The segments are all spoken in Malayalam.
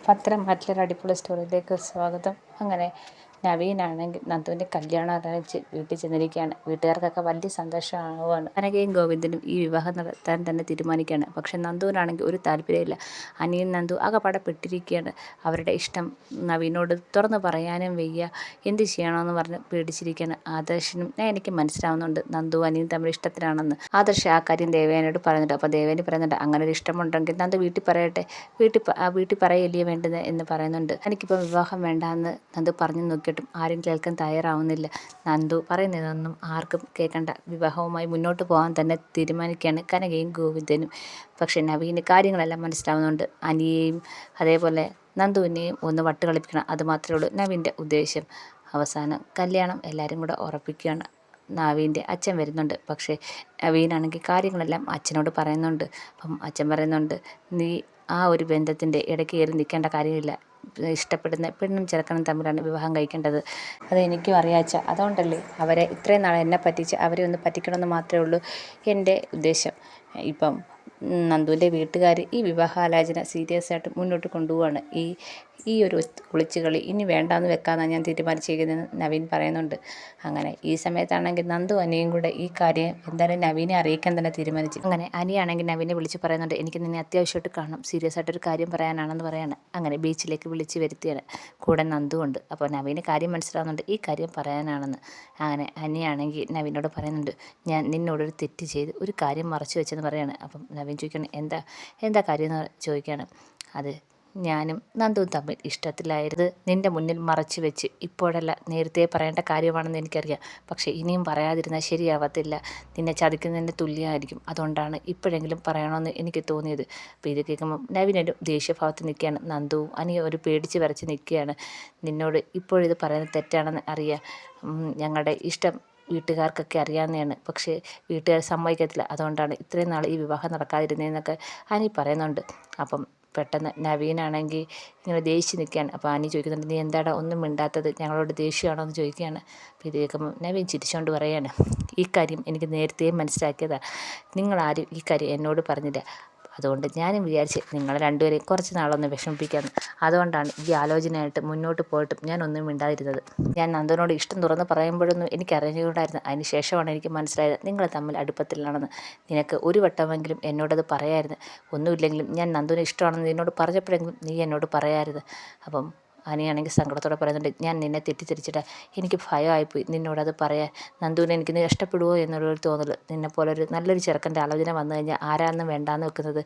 പത്രം മറ്റൊരു അടിപൊളി സ്റ്റോറിയിലേക്ക് സ്വാഗതം. അങ്ങനെ നവീനാണെങ്കിൽ നന്ദുവിൻ്റെ കല്യാണം അറിയിച്ച് വീട്ടിൽ ചെന്നിരിക്കുകയാണ്. വീട്ടുകാർക്കൊക്കെ വലിയ സന്തോഷമാവുകയാണ്. കനകയും ഗോവിന്ദനും ഈ വിവാഹം നടത്താൻ തന്നെ തീരുമാനിക്കുകയാണ്. പക്ഷെ നന്ദുവിനാണെങ്കിൽ ഒരു താല്പര്യമില്ല. അനിയൻ നന്ദു ആകെപ്പാടെ പെട്ടിരിക്കുകയാണ്. അവരുടെ ഇഷ്ടം നവീനോട് തുറന്ന് പറയാനും വയ്യ. എന്ത് ചെയ്യണമെന്ന് പറഞ്ഞ് പേടിച്ചിരിക്കുകയാണ്. ആദർശനും എനിക്ക് മനസ്സിലാവുന്നുണ്ട് നന്ദു അനിയും തമ്മിൽ ഇഷ്ടത്തിലാണെന്ന്. ആദർശ് ആ കാര്യം ദേവേനോട് പറയുന്നുണ്ട്. അപ്പോൾ ദേവേനി പറയുന്നുണ്ട്, അങ്ങനെ ഒരു ഇഷ്ടമുണ്ടെങ്കിൽ നന്ദു വീട്ടിൽ പറയട്ടെ, വീട്ടിൽ പറയല്ലേ വേണ്ടത് എന്ന് പറയുന്നുണ്ട്. എനിക്കിപ്പോൾ വിവാഹം വേണ്ടാന്ന് നന്ദു പറഞ്ഞു നോക്കിയിട്ടും ആരും കേൾക്കാൻ തയ്യാറാവുന്നില്ല. നന്ദു പറയുന്നതൊന്നും ആർക്കും കേൾക്കണ്ട. വിവാഹവുമായി മുന്നോട്ട് പോകാൻ തന്നെ തീരുമാനിക്കുകയാണ് കനകയും ഗോവിന്ദനും. പക്ഷെ നവീന് കാര്യങ്ങളെല്ലാം മനസ്സിലാവുന്നുണ്ട്. അനിയെയും അതേപോലെ നന്ദുവിനെയും ഒന്ന് വട്ട് കളിപ്പിക്കണം, അതുമാത്രമേ ഉള്ളൂ നവീൻ്റെ ഉദ്ദേശം. അവസാനം കല്യാണം എല്ലാവരും കൂടെ ഉറപ്പിക്കുകയാണ്. നവീൻ്റെ അച്ഛൻ വരുന്നുണ്ട്. പക്ഷേ നവീനാണെങ്കിൽ കാര്യങ്ങളെല്ലാം അച്ഛനോട് പറയുന്നുണ്ട്. അപ്പം അച്ഛൻ പറയുന്നുണ്ട്, നീ ആ ഒരു ബന്ധത്തിൻ്റെ ഇടയ്ക്ക് കയറി നിൽക്കേണ്ട കാര്യമില്ല. ഇഷ്ടപ്പെടുന്ന പെണ്ണും ചെറുക്കനും തമ്മിലാണ് വിവാഹം കഴിക്കേണ്ടത്. അത് എനിക്കും അറിയാച്ച. അതുകൊണ്ടല്ലേ അവരെ ഇത്രയും നാൾ എന്നെ പറ്റിച്ച് അവരെ ഒന്ന് പറ്റിക്കണമെന്ന് മാത്രമേ ഉള്ളൂ എൻ്റെ ഉദ്ദേശം. ഇപ്പം നന്ദുവിൻ്റെ വീട്ടുകാർ ഈ വിവാഹാലോചന സീരിയസ് ആയിട്ട് മുന്നോട്ട് കൊണ്ടുപോവാണ്. ഈ ഒരു ഒളിച്ചുകളി ഇനി വേണ്ടാന്ന് വെക്കാമെന്നാണ് ഞാൻ തീരുമാനിച്ചിരിക്കുന്നതെന്ന് നവീൻ പറയുന്നുണ്ട്. അങ്ങനെ ഈ സമയത്താണെങ്കിൽ നന്ദു അനിയും കൂടെ ഈ കാര്യം എന്തായാലും നവീനെ അറിയിക്കാൻ തന്നെ തീരുമാനിച്ചു. അങ്ങനെ അനിയാണെങ്കിൽ നവീനെ വിളിച്ച് പറയുന്നുണ്ട്, എനിക്ക് നിന്നെ അത്യാവശ്യമായിട്ട് കാണണം, സീരിയസ് ആയിട്ടൊരു കാര്യം പറയാനാണെന്ന് പറയാണ്. അങ്ങനെ ബീച്ചിലേക്ക് വിളിച്ച് വരുത്തിയാണ്. കൂടെ നന്ദു ഉണ്ട്. അപ്പോൾ നവീന് കാര്യം മനസ്സിലാവുന്നുണ്ട്, ഈ കാര്യം പറയാനാണെന്ന്. അങ്ങനെ അനിയാണെങ്കിൽ നവീനോട് പറയുന്നുണ്ട്, ഞാൻ നിന്നോടൊരു തെറ്റ് ചെയ്ത് ഒരു കാര്യം മറച്ചു വെച്ചെന്ന് പറയാണ്. അപ്പം നവീൻ ചോദിക്കണം, എന്താ കാര്യം എന്ന് ചോദിക്കുകയാണ്. അത് ഞാനും നന്ദുവും തമ്മിൽ ഇഷ്ടത്തിലായത് നിൻ്റെ മുന്നിൽ മറച്ചു വെച്ച് ഇപ്പോഴല്ല, നേരത്തെ പറയേണ്ട കാര്യമാണെന്ന് എനിക്കറിയാം. പക്ഷേ ഇനിയും പറയാതിരുന്നാൽ ശരിയാവത്തില്ല. നിന്നെ ചതിക്കുന്നതിന് തുല്യമായിരിക്കും. അതുകൊണ്ടാണ് ഇപ്പോഴെങ്കിലും പറയണമെന്ന് എനിക്ക് തോന്നിയത്. അപ്പോൾ ഇത് കേൾക്കുമ്പം നവീനൊരു ദേഷ്യഭാവത്തിൽ നിൽക്കുകയാണ്. നന്ദുവും അനിയും ഒരു പേടിച്ച് വരച്ച് നിൽക്കുകയാണ്. നിന്നോട് ഇപ്പോഴിത് പറയുന്നത് തെറ്റാണെന്ന് അറിയാം. ഞങ്ങളുടെ ഇഷ്ടം വീട്ടുകാർക്കൊക്കെ അറിയാവുന്നതാണ്. പക്ഷേ വീട്ടുകാർ സമ്മതിക്കത്തില്ല. അതുകൊണ്ടാണ് ഇത്രയും നാൾ ഈ വിവാഹം നടക്കാതിരുന്നതെന്നൊക്കെ അനി പറയുന്നുണ്ട്. അപ്പം പെട്ടെന്ന് നവീനാണെങ്കിൽ ഇങ്ങനെ ദേഷ്യം നിൽക്കുകയാണ്. അപ്പോൾ അനി ചോദിക്കുന്നുണ്ട്, നീ എന്താടാ ഒന്നും മിണ്ടാത്തത്, ഞങ്ങളോട് ദേഷ്യമാണോ എന്ന് ചോദിക്കുകയാണ്. അപ്പോൾ ഇത് കേൾക്കുമ്പോൾ നവീൻ ചിരിച്ചുകൊണ്ട് പറയുകയാണ്, ഈ കാര്യം എനിക്ക് നേരത്തെ മനസ്സിലാക്കിയതാണ്. നിങ്ങളാരും ഈ കാര്യം എന്നോട് പറഞ്ഞില്ല. അതുകൊണ്ട് ഞാനും വിചാരിച്ച് നിങ്ങൾ രണ്ടുപേരെയും കുറച്ച് നാളൊന്ന് വിഷമിപ്പിക്കാമെന്ന്. അതുകൊണ്ടാണ് ഈ ആലോചനയായിട്ട് മുന്നോട്ട് പോയിട്ടും ഞാനൊന്നും മിണ്ടാതിരുന്നത്. ഞാൻ നന്ദനോട് ഇഷ്ടം തുറന്ന് പറയുമ്പോഴൊന്നും എനിക്ക് അറിഞ്ഞുകൂടായിരുന്നു. അതിന് ശേഷമാണ് എനിക്ക് മനസ്സിലായത് നിങ്ങൾ തമ്മിൽ അടുപ്പത്തിലാണെന്ന്. നിനക്ക് ഒരു വട്ടമെങ്കിലും എന്നോടത് പറയാമായിരുന്നു. ഒന്നുമില്ലെങ്കിലും ഞാൻ നന്ദുവിനെ ഇഷ്ടമാണെന്ന് നിന്നോട് പറഞ്ഞപ്പോഴെങ്കിലും നീ എന്നോട് പറയാമായിരുന്നു. അപ്പം അനിയാണെങ്കിൽ സങ്കടത്തോടെ പറയുന്നുണ്ട്, ഞാൻ നിന്നെ തെറ്റിദ്ധരിച്ചിട്ട് എനിക്ക് ഭയമായിപ്പോയി നിന്നോടത് പറയാൻ. നന്ദുവിനെ എനിക്ക് നീ ഇഷ്ടപ്പെടുമോ എന്നുള്ളൊരു തോന്നൽ. നിന്നെപ്പോലൊരു നല്ലൊരു ചെറുക്കൻ്റെ ആലോചന വന്നു കഴിഞ്ഞാൽ ആരാന്ന് വേണ്ടാന്ന് വെക്കുന്നത്.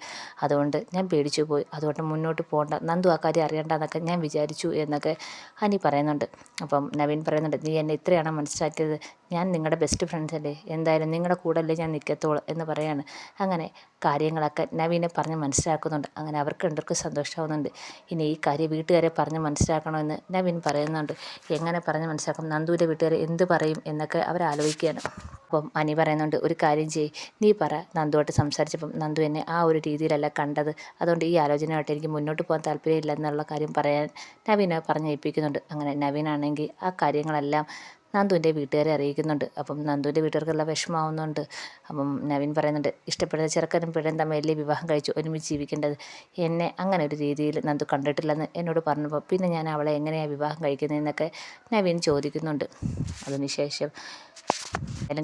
അതുകൊണ്ട് ഞാൻ പേടിച്ചു പോയി. അതുകൊണ്ട് മുന്നോട്ട് പോകണ്ട, നന്ദു ആ കാര്യം അറിയണ്ടെന്നൊക്കെ ഞാൻ വിചാരിച്ചു എന്നൊക്കെ അനി പറയുന്നുണ്ട്. അപ്പം നവീൻ പറയുന്നുണ്ട്, നീ എന്നെ ഇത്രയാണോ മനസ്സിലാക്കിയത്? ഞാൻ നിങ്ങളുടെ ബെസ്റ്റ് ഫ്രണ്ട്സ് അല്ലേ, എന്തായാലും നിങ്ങളുടെ കൂടെ അല്ലേ ഞാൻ നിൽക്കത്തോളൂ എന്ന് പറയാണ്. അങ്ങനെ കാര്യങ്ങളൊക്കെ നവീനെ പറഞ്ഞ് മനസ്സിലാക്കുന്നുണ്ട്. അങ്ങനെ അവർക്ക് രണ്ടുപേർക്കും സന്തോഷമാവുന്നുണ്ട്. ഇനി ഈ കാര്യം വീട്ടുകാരെ പറഞ്ഞ് മനസ്സിലാക്കണമെന്ന് നവീൻ പറയുന്നുണ്ട്. എങ്ങനെ പറഞ്ഞ് മനസ്സിലാക്കും, നന്ദുവിൻ്റെ വീട്ടുകാർ എന്ത് പറയും എന്നൊക്കെ അവർ ആലോചിക്കുകയാണ്. അപ്പം അനി പറയുന്നുണ്ട്, ഒരു കാര്യം ചെയ്യ്, നീ പറ. നന്ദുവായിട്ട് സംസാരിച്ചപ്പം നന്ദു എന്നെ ആ ഒരു രീതിയിലല്ല കണ്ടത്. അതുകൊണ്ട് ഈ ആലോചനയായിട്ട് എനിക്ക് മുന്നോട്ട് പോകാൻ താല്പര്യമില്ല എന്നുള്ള കാര്യം പറയാൻ നവീനെ പറഞ്ഞേൽപ്പിക്കുന്നുണ്ട്. അങ്ങനെ നവീനാണെങ്കിൽ ആ കാര്യങ്ങളെല്ലാം നന്ദുവിൻ്റെ വീട്ടുകാരെ അറിയിക്കുന്നുണ്ട്. അപ്പം നന്ദുവിൻ്റെ വീട്ടുകാർക്കെല്ലാം വിഷമാവുന്നുണ്ട്. അപ്പം നവീൻ പറയുന്നുണ്ട്, ഇഷ്ടപ്പെടുന്ന ചെറുക്കനും പെണ്ണും തമ്മിലല്ലേ വിവാഹം കഴിച്ച് ഒരുമിച്ച് ജീവിക്കേണ്ടത്. എന്നെ അങ്ങനെ ഒരു രീതിയിൽ നന്ദു കണ്ടിട്ടില്ലെന്ന് എന്നോട് പറഞ്ഞപ്പോൾ പിന്നെ ഞാൻ അവളെ എങ്ങനെയാണ് വിവാഹം കഴിക്കുന്നതെന്നൊക്കെ നവീൻ ചോദിക്കുന്നുണ്ട്. അതിനുശേഷം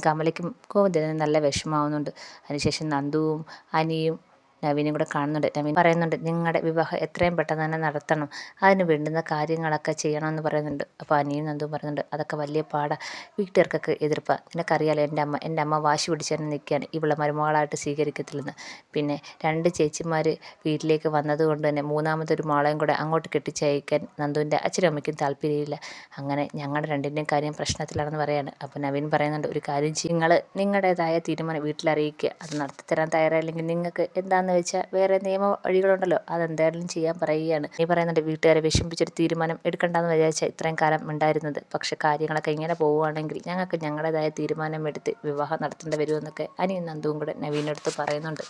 കമലയ്ക്കും ഗോവിന്ദനും നല്ല വിഷമാവുന്നുണ്ട്. അതിനുശേഷം നന്ദുവും അനിയും നവീനും കൂടെ കാണുന്നുണ്ട്. നവീൻ പറയുന്നുണ്ട്, നിങ്ങളുടെ വിവാഹം എത്രയും പെട്ടെന്ന് തന്നെ നടത്തണം, അതിന് വേണ്ടുന്ന കാര്യങ്ങളൊക്കെ ചെയ്യണമെന്ന് പറയുന്നുണ്ട്. അപ്പോൾ അനിയും നന്ദുവും പറയുന്നുണ്ട്, അതൊക്കെ വലിയ പാടാണ്, വീട്ടുകാർക്കൊക്കെ എതിർപ്പാണ്. നിനക്കറിയാലോ എൻ്റെ അമ്മ വാശി പിടിച്ച് തന്നെ നിൽക്കുകയാണ് ഇവളെ മരുമകളായിട്ട് സ്വീകരിക്കത്തില്ലെന്ന്. പിന്നെ 2 ചേച്ചിമാർ വീട്ടിലേക്ക് വന്നതുകൊണ്ട് തന്നെ മൂന്നാമതൊരു മോളെയും കൂടെ അങ്ങോട്ട് കെട്ടിച്ചയക്കാൻ നന്ദുവിൻ്റെ അച്ഛനും അമ്മയ്ക്കും താല്പര്യമില്ല. അങ്ങനെ ഞങ്ങളുടെ രണ്ടിൻ്റെയും കാര്യം പ്രശ്നത്തിലാണെന്ന് പറയാണ്. അപ്പോൾ നവീൻ പറയുന്നുണ്ട്, ഒരു കാര്യം ചെയ്യും, നിങ്ങൾ നിങ്ങളുടേതായ തീരുമാനം വീട്ടിലറിയിക്കുക. അത് നടത്തിത്തരാൻ തയ്യാറായില്ലെങ്കിൽ നിങ്ങൾക്ക് എന്താണെന്ന് വെച്ചാൽ വേറെ നിയമ വഴികളുണ്ടല്ലോ, അതെന്തായാലും ചെയ്യാൻ പറയുകയാണ്. നീ പറയുന്നുണ്ട്, വീട്ടുകാരെ വിഷമിപ്പിച്ചൊരു തീരുമാനം എടുക്കണ്ടെന്ന് വിചാരിച്ചാൽ ഇത്രയും കാലം ഉണ്ടായിരുന്നത്. പക്ഷേ കാര്യങ്ങളൊക്കെ ഇങ്ങനെ പോവുകയാണെങ്കിൽ ഞങ്ങൾക്ക് ഞങ്ങളുടേതായ തീരുമാനം എടുത്ത് വിവാഹം നടത്തേണ്ടി വരുമെന്നൊക്കെ അനിയും നന്ദുവും കൂടെ നവീനടുത്ത് പറയുന്നുണ്ട്.